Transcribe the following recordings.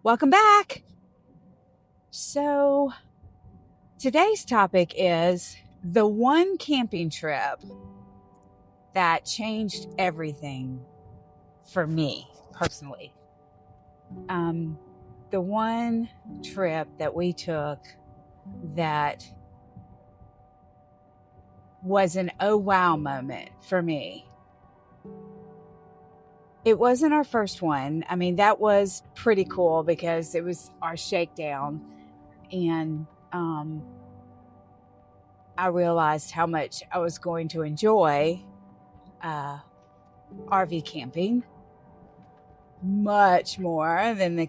Welcome back. So today's topic is the one camping trip that changed everything for me personally. The one trip that we took that was an oh wow moment for me. It wasn't our first one. I mean, that was pretty cool because it was our shakedown. And I realized how much I was going to enjoy RV camping much more than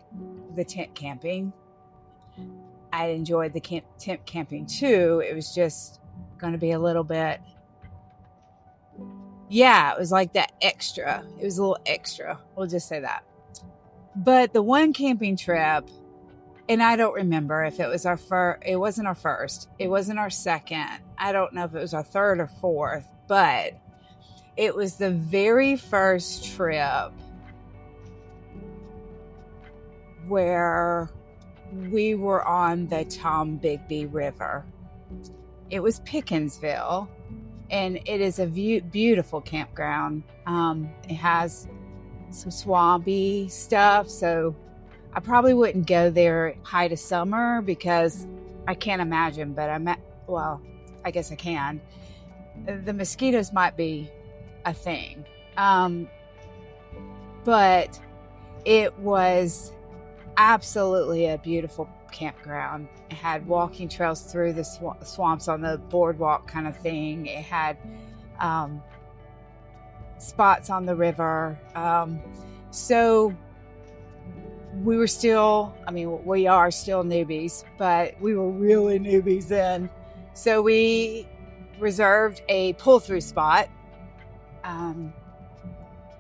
the tent camping. I enjoyed the tent camping too. It was just going to be a little bit, it was like that extra. It was a little extra. We'll just say that. But the one camping trip, and I don't remember if it was it wasn't our first. It wasn't our second. I don't know if it was our third or fourth, but it was the very first trip where we were on the Tombigbee River. It was Pickensville, and it is a beautiful campground. It has some swampy stuff, so I probably wouldn't go there height of summer because I can't imagine, but I guess I can. The mosquitoes might be a thing. But it was absolutely a beautiful campground. It had walking trails through the swamps on the boardwalk kind of thing. It had spots on the river. So we are still newbies, but we were really newbies then. So we reserved a pull-through spot,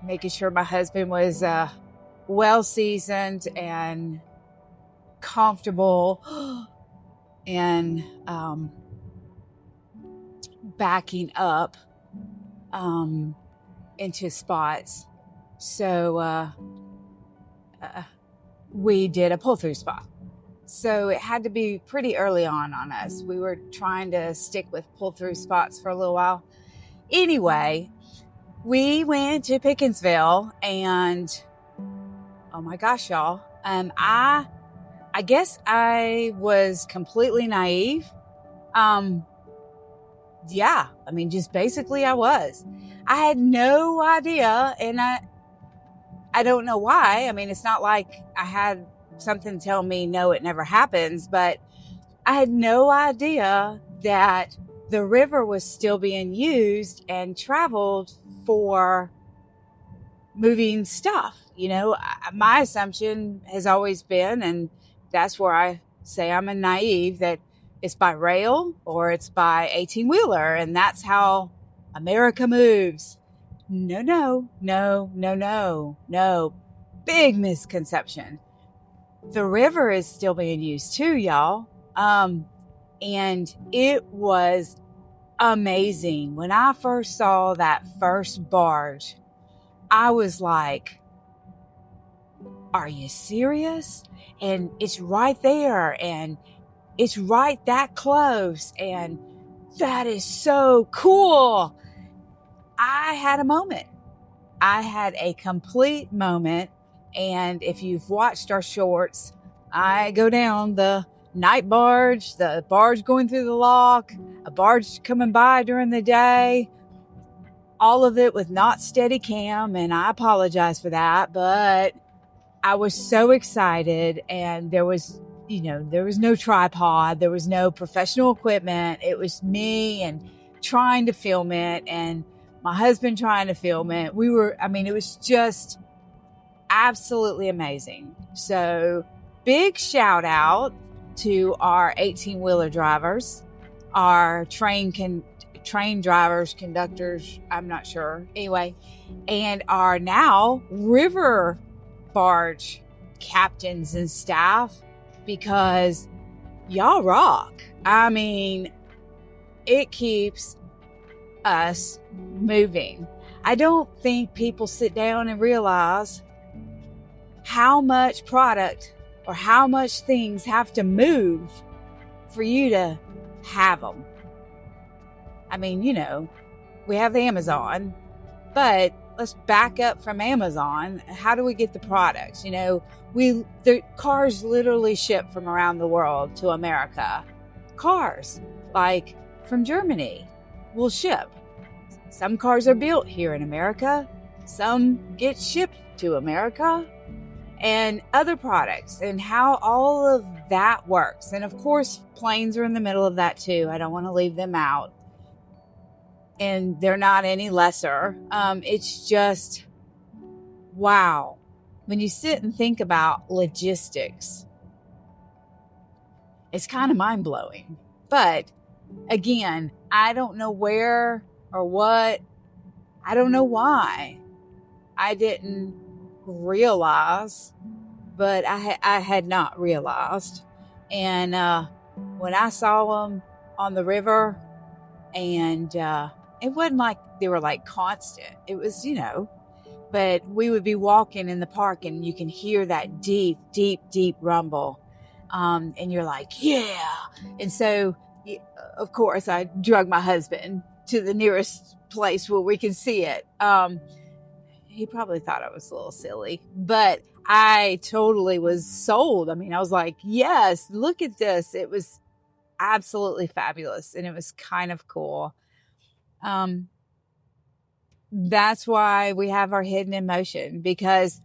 making sure my husband was well-seasoned and comfortable and backing up into spots. So we did a pull-through spot. So it had to be pretty early on us. We were trying to stick with pull-through spots for a little while. Anyway, we went to Pickensville, and oh my gosh, y'all. I guess I was completely naive. Just basically I was. I had no idea, and I don't know why. I mean, it's not like I had something tell me, no, it never happens, but I had no idea that the river was still being used and traveled for moving stuff. You know, my assumption has always been, and that's where I say I'm a naive, that it's by rail or it's by 18-wheeler, and that's how America moves. No. Big misconception. The river is still being used too, y'all. And it was amazing. When I first saw that first barge, I was like, are you serious? And it's right there, and it's right that close, and that is so cool. I had a moment. I had a complete moment. And if you've watched our shorts, I go down the night barge, the barge going through the lock, a barge coming by during the day, all of it with not steady cam. And I apologize for that, but I was so excited, and there was no tripod. There was no professional equipment. It was me and trying to film it, and my husband trying to film it. It was just absolutely amazing. So big shout out to our 18-wheeler drivers, our train drivers, conductors, I'm not sure. Anyway, and our now river barge captains and staff, because y'all rock. I mean, it keeps us moving. I don't think people sit down and realize how much product or how much things have to move for you to have them. I mean, we have the Amazon, but let's back up from Amazon. How do we get the products? The cars literally ship from around the world to America. Cars, like from Germany, will ship. Some cars are built here in America. Some get shipped to America, and other products, and how all of that works. And of course, planes are in the middle of that too. I don't want to leave them out. And they're not any lesser. It's just, wow. When you sit and think about logistics, it's kind of mind-blowing. But again, I don't know where or what. I don't know why I didn't realize, but I had not realized. And when I saw them on the river, and it wasn't like they were like constant. It was, but we would be walking in the park and you can hear that deep, deep, deep rumble. And you're like, yeah. And so, of course, I drug my husband to the nearest place where we can see it. He probably thought I was a little silly, but I totally was sold. I mean, I was like, yes, look at this. It was absolutely fabulous. And it was kind of cool. That's why we have our hidden in motion, because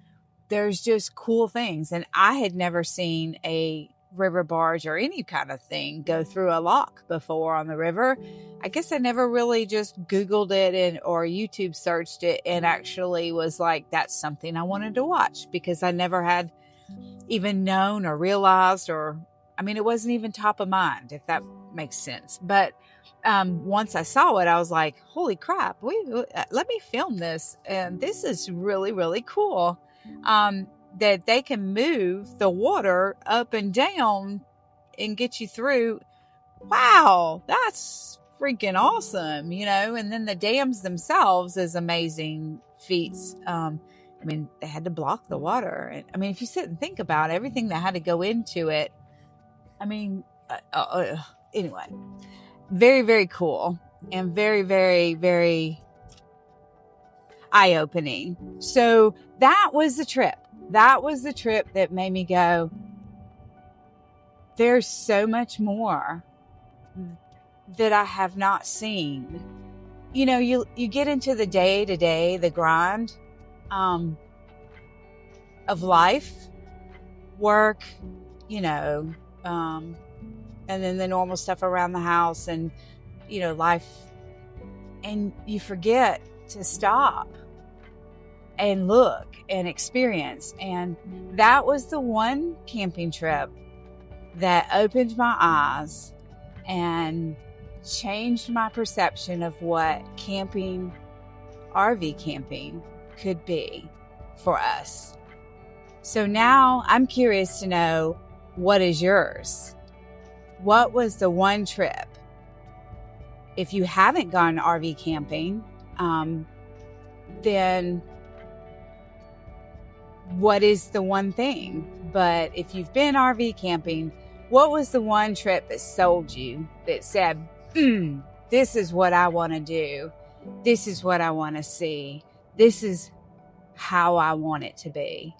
there's just cool things. And I had never seen a river barge or any kind of thing go through a lock before on the river. I guess I never really just Googled it or YouTube searched it and actually was like, that's something I wanted to watch, because I never had even known or realized, it wasn't even top of mind, if that makes sense. But once I saw it, I was like, holy crap, let me film this. And this is really, really cool. That they can move the water up and down and get you through. Wow, that's freaking awesome, and then the dams themselves is amazing feats. They had to block the water. If you sit and think about everything that had to go into it, anyway, very, very cool and very, very, very eye-opening. So that was the trip. That was the trip that made me go, there's so much more that I have not seen. You get into the day-to-day, the grind of life, work, and then the normal stuff around the house and, life. And you forget to stop and look and experience. And that was the one camping trip that opened my eyes and changed my perception of what camping, RV camping, could be for us. So now I'm curious to know, what is yours? What was the one trip? If you haven't gone RV camping, then what is the one thing? But if you've been RV camping, what was the one trip that sold you, that said, this is what I want to do. This is what I want to see. This is how I want it to be.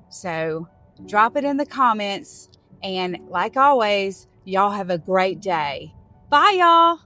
So drop it in the comments. And like always, y'all have a great day. Bye, y'all.